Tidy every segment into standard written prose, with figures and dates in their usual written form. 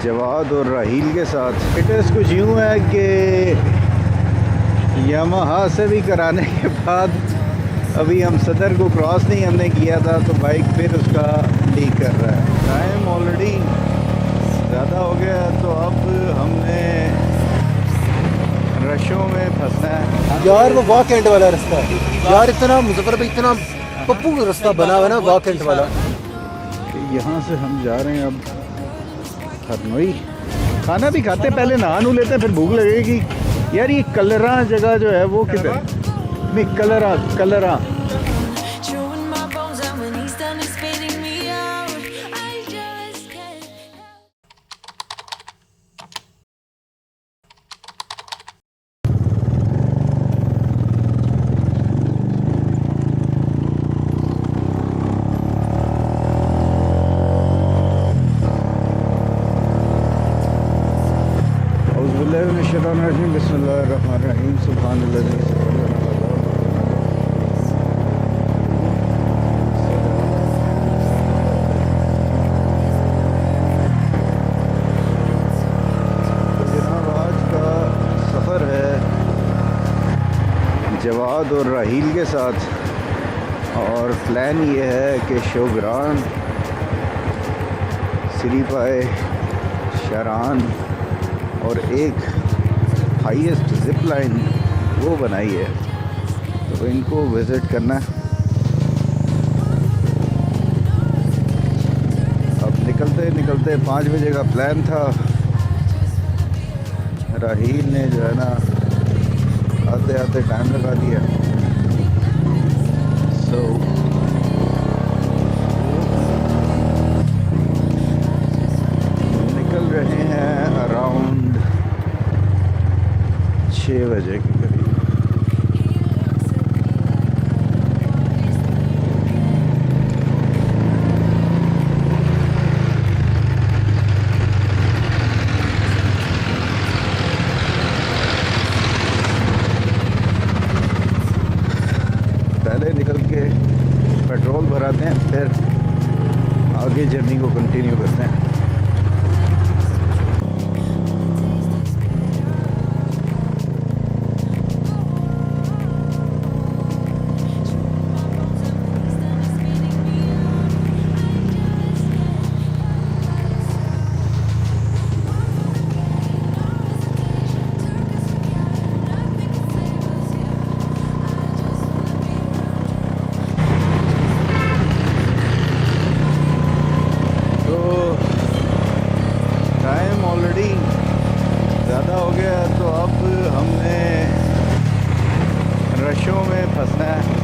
जवाद और राहील के साथ। फिटनेस कुछ यूँ है कि यामाहा से भी कराने के बाद अभी हम सदर को क्रॉस नहीं हमने किया था तो बाइक फिर उसका लीक कर रहा है। टाइम ऑलरेडी ज़्यादा हो गया तो अब हमने रशों में फंसना है। यार वो वॉक एंड वाला रास्ता है यार, इतना मुजफ्फरपुर इतना पप्पू रास्ता बना हुआ है ना वॉक एंड वाला। यहाँ से हम जा रहे हैं अब हरनोई। खाना भी खाते, पहले नहा नू लेते हैं फिर भूख लगेगी। यार ये कलरा जगह जो है वो किधर? नहीं, कलरा कलरा। बिस्मिल्लाहिर्रहमानिर्रहीम। सुब्हानल्लाह। जवाद और राहील के साथ, और प्लान ये है कि शोग्रान, सिरीपाए, शरान और एक हाईएस्ट जिप लाइन वो बनाई है तो इनको विज़िट करना है। अब निकलते निकलते 5 बजे का प्लान था। राहील ने जो है ना आते आते टाइम लगा दिया। सो निकल रहे हैं अराउंड 6 बजे के करीब। पहले निकल के पेट्रोल भराते हैं फिर आगे जर्नी को कंटिन्यू करते हैं। ज़्यादा हो गया तो अब हमने रशों में फंसना है।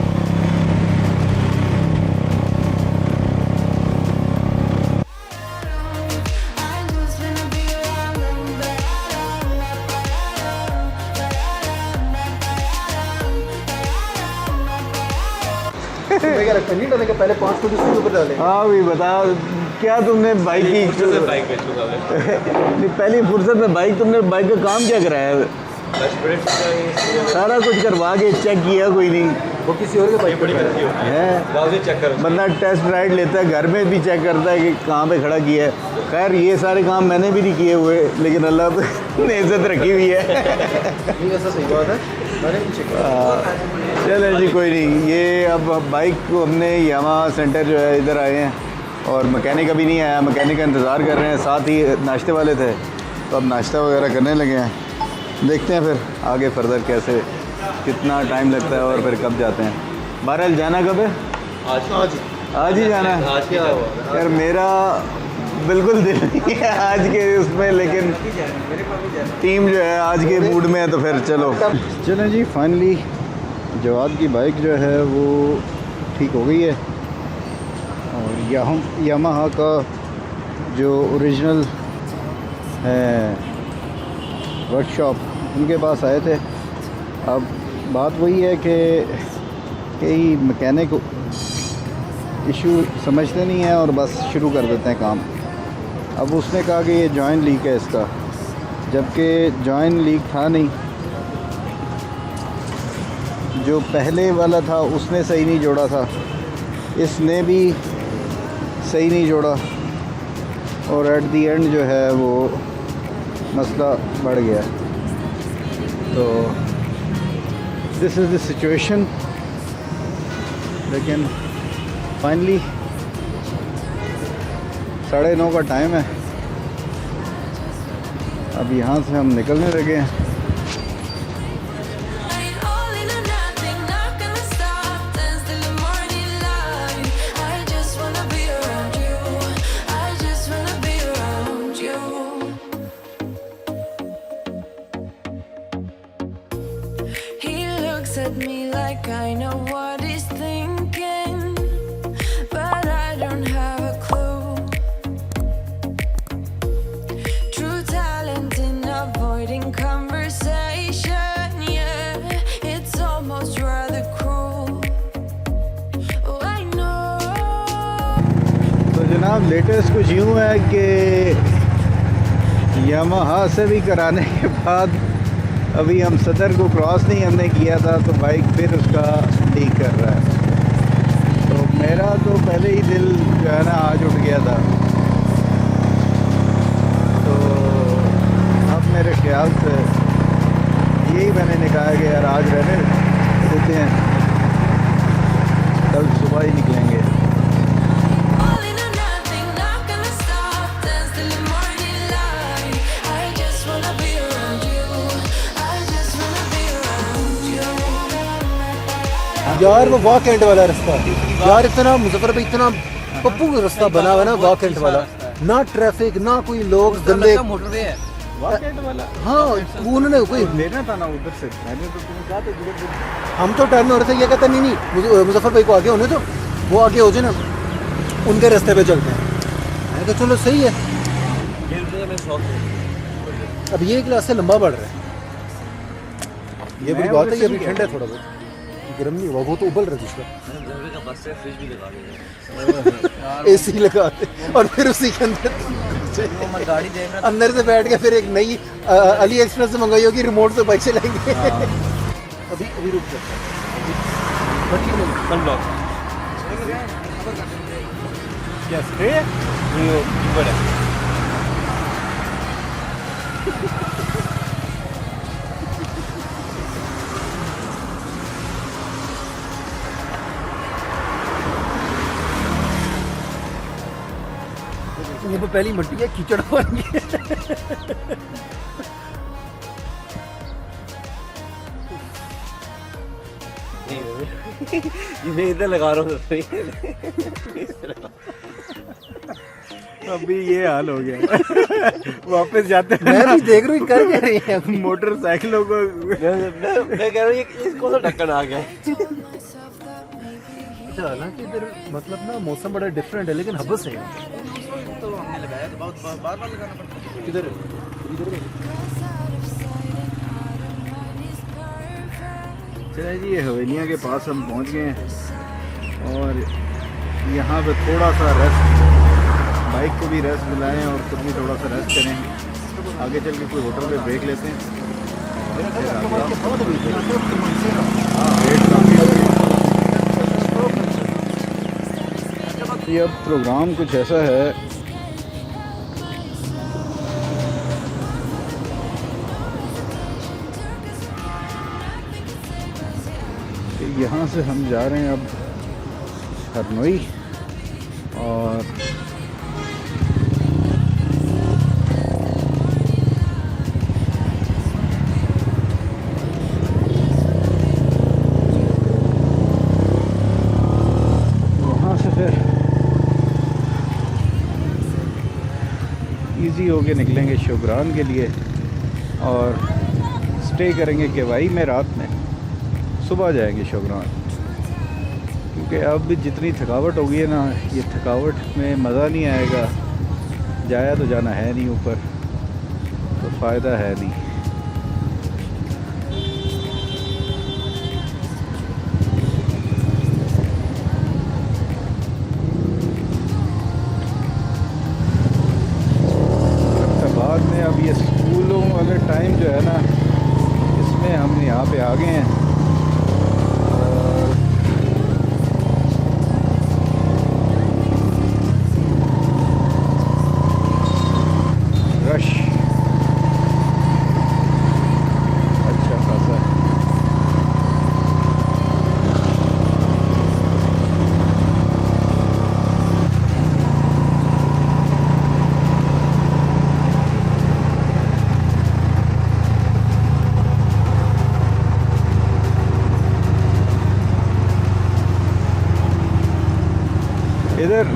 क्या लगता है नहीं डालेंगे पहले 5 फुट उसके ऊपर डालेंगे? हाँ भी बता, क्या तुमने बाइक की बाइक बेचूंगा मैं। पहली फुर्सत में बाइक का काम क्या कराया है? सारा कुछ करवा के चेक किया कोई नहीं? वो किसी और के बाइक बड़ी गलती होती है। चेक कर बंदा टेस्ट राइड लेता है, घर में भी चेक करता है कि कहाँ पे खड़ा किया है। खैर ये सारे काम मैंने भी नहीं किए हुए, लेकिन अल्लाह ने इज्जत रखी हुई है। नहीं ऐसा सही बात है, मैंने भी चेक किया। चले जी कोई नहीं। ये अब बाइक को हमने यामाहा सेंटर जो है इधर आए हैं और मैकेनिक अभी नहीं आया, मैकेनिक का इंतज़ार कर रहे हैं। साथ ही नाश्ते वाले थे तो अब नाश्ता वगैरह करने लगे हैं। देखते हैं फिर आगे फर्दर कैसे, कितना टाइम लगता है और फिर कब जाते हैं। बहरहाल जाना कब है? आज ही जाना है। यार मेरा बिल्कुल दिल नहीं है आज के उसमें, लेकिन टीम जो है आज के मूड में है तो फिर चलो। चलें जी, फाइनली जवाद की बाइक जो है वो ठीक हो गई है और यामाहा का जो ओरिजिनल है वर्कशॉप उनके पास आए थे। अब बात वही है कि कई मैकेनिक इशू समझते नहीं हैं और बस शुरू कर देते हैं काम। अब उसने कहा कि ये जॉइन लीक है इसका, जबकि जॉइन लीक था नहीं। जो पहले वाला था उसने सही नहीं जोड़ा था, इसने भी सही नहीं जोड़ा। और एट दी एंड जो है वो मसला बढ़ गया। तो दिस इज़ द सिचुएशन। लेकिन फाइनली 9:30 का टाइम है, अब यहाँ से हम निकलने लगे हैं। At me like I know what he's thinking, but I don't have a clue. True talent in avoiding conversation, yeah, it's almost rather cruel. Oh, I know. तो जनाब लेटेस्ट कुछ यूँ है कि यामाहा से भी कराने के बाद अभी हम सदर को क्रॉस नहीं हमने किया था तो बाइक फिर उसका लीक कर रहा है। तो मेरा तो पहले ही दिल जो है ना आज उठ गया था। तो अब मेरे ख्याल से यही मैंने कहा कि यार आज रहने देते हैं, कल सुबह ही निकलेंगे। यार वो वॉक एंड वाला रास्ता यार, इतना मुजफ्फर भाई इतना पप्पू रास्ता बना हुआ है ना वॉक एंड वाला, ना ट्रैफिक ना कोई लोग गंदे मोटरवे है वाकेट वाला। हाँ वो उन्होंने कोई लेना था ना उधर से, मैंने तो तुम्हें कहा था हम तो टर्न हो रहे थे, ये कहता नहीं मुजफ्फर भाई को आगे होने तो वो आगे हो जाए ना, उनके रास्ते पे चलते हैं। मैंने कहा चलो सही है। अब ये क्लास से लंबा बढ़ रहा है, ये बड़ी बात है। ये अभी ठंडा है थोड़ा बहुत, गर्म नहीं हुआ, वो तो उबल रहा है जिसका। एसी लगाते और फिर उसी के अंदर से बैठ के फिर एक नई अली एक्सप्रेस से मंगाई होगी, रिमोट से बाइक चलाएंगे। अभी अभी रुक जाता क्या स्प्रे है? ये तो पहली मट्टी है, कीचड़ बन गया। मैं इधर लगा रहा हूँ। अभी ये हाल हो गया। वापस जाते हैं। मैं भी देख रहा हूँ कर क्या रही है मोटरसाइकिलों को। मैं कह रहा हूँ इसको तो ढक्कन आ गया। हालांकि इधर मतलब ना मौसम बड़ा डिफरेंट है, लेकिन हबस है। तो हमने लगाया तो बहुत बार बार लगाना पड़ता है। इधर चलिए जी, हवेलियाँ के पास हम पहुँच गए हैं और यहाँ पे थोड़ा सा रेस्ट, बाइक को भी रेस्ट दिलाएं और खुद भी थोड़ा सा रेस्ट करें। आगे चल के कोई होटल पे ब्रेक लेते हैं। ये अब प्रोग्राम कुछ ऐसा है कि यहाँ से हम जा रहे हैं अब हरनोई और वहाँ से फिर इजी होके निकलेंगे शोग्रान के लिए और स्टे करेंगे केवाई में रात में, सुबह जाएंगे शोग्रान। क्योंकि अब जितनी थकावट हो गई है ना, ये थकावट में मज़ा नहीं आएगा। जाया तो जाना है नहीं ऊपर, तो फ़ायदा है नहीं। बाद में अब ये स्कूलों वाले टाइम जो है ना, इसमें हम यहाँ पे आ गए हैं।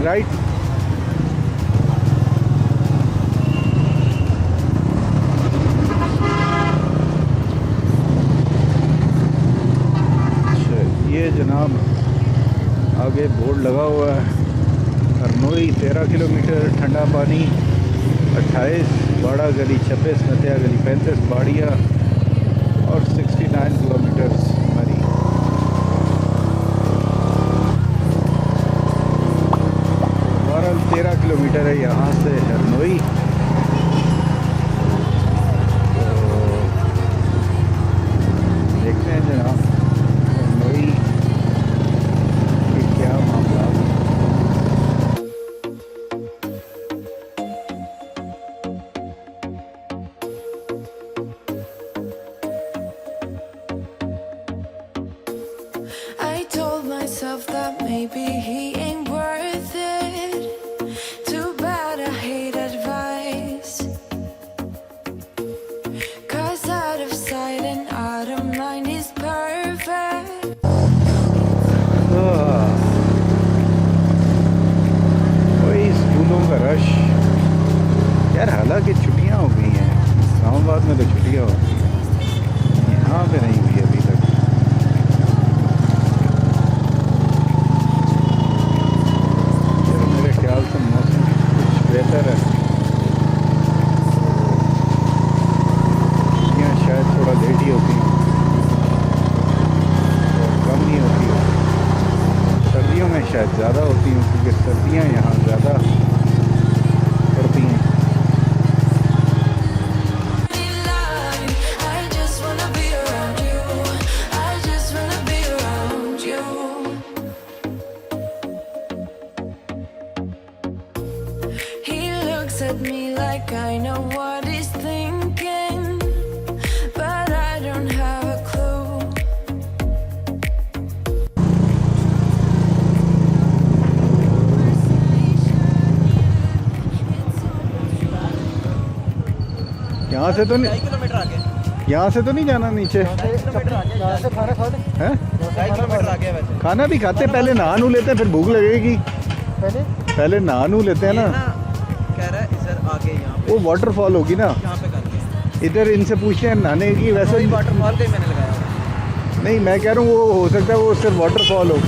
राइट। अच्छा, ये जनाब आगे बोर्ड लगा हुआ है, हरनोई 13 किलोमीटर, ठंडा पानी 28, बाड़ा गली 26, नतिया गली 35, बाड़िया और 69 किलोमीटर्स मरी। बहरहाल 13 किलोमीटर है यहाँ से हरनोई। तो देखते हैं जनाब हरनोई के क्या मामला है। I told myself that maybe he ain't worth it. Too bad I hate advice. 'Cause out of sight and out of mind is perfect. वही स्कूलों का रश यार, हालांकि छुट्टियां हो गई हैं, इस्लामाबाद में तो छुट्टियां हो गई हैं, यहाँ पे नहीं हुई अभी तक। यार मेरे ख्याल से मौसम कुछ बेहतर है, छुट्टियाँ शायद थोड़ा लेट ही होती हैं और कम नहीं होती हैं। सर्दियों में शायद ज़्यादा होती हैं क्योंकि सर्दियाँ यहाँ ज़्यादा पड़ती हैं। I just wanna be around you. I just wanna be around you. He looks at me like I know what he's thinking, but I don't have a clue. यहाँ से तो नहीं, 2 किलोमीटर आगे, यहाँ से तो नहीं जाना नीचे 2 किलोमीटर आगे यहाँ से खाना खा लें हैं? 2 किलोमीटर आगे वैसे। खाना भी खाते, पहले नहा नू लेते हैं फिर भूख लगेगी। पहले। पहले नहा नू लेते हैं ये ना। ना कह रहा है इधर आगे, यहाँ पे वो वाटरफॉल होगी ना, यहाँ पे करके इधर इनसे पूछते हैं नहाने की। वैसे वही वाटरफॉल पे मैंने लगाया हुआ। नहीं, मैं कह रहा हूँ वो हो सकता है वो सिर्फ वाटरफॉल हो।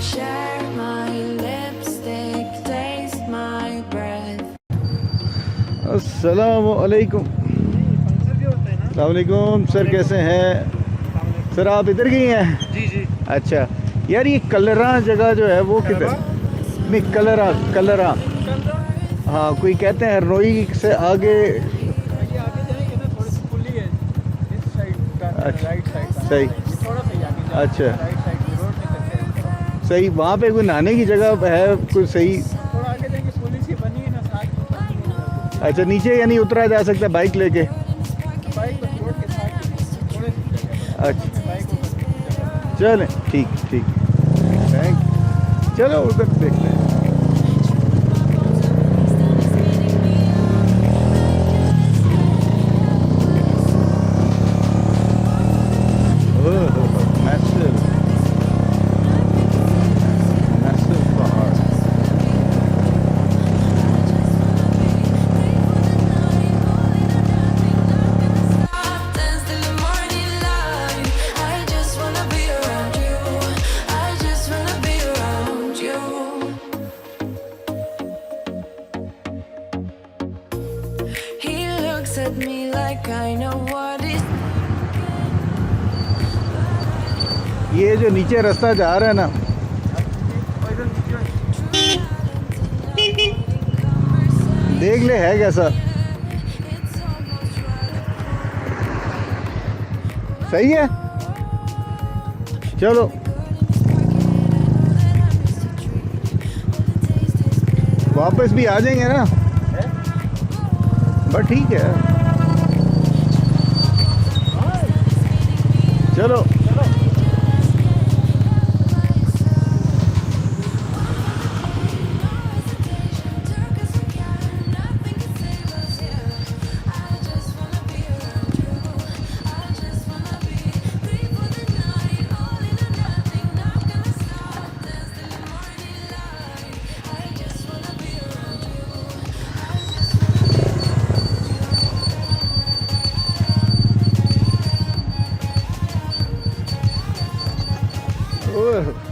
Share my lipstick, taste my breath. अस्सलामुअलैकुम। अस्सलामुअलैकुम सर, कैसे हैं सर? आप इधर गई हैं? जी जी। अच्छा यार, ये कलरा जगह जो है वो किधर? नहीं, कलरा कलरा, हाँ कोई कहते हैं हरनोई से आगे। अच्छा सही, अच्छा सही, वहाँ पे कोई नहाने की जगह है कोई सही? अच्छा, नीचे यानी उतरा जा सकता है बाइक लेके? अच्छा चलें, ठीक ठीक, थैंक। चलो उधर देखते हैं। Massive पहाड़। Dance till the morning light. I just wanna be around you. I just wanna be around you. He looks at me like I know what he's. ये जो नीचे रास्ता जा रहा है ना, देख ले है कैसा। सही है, चलो वापस भी आ जाएंगे ना, बट ठीक है, चलो ओह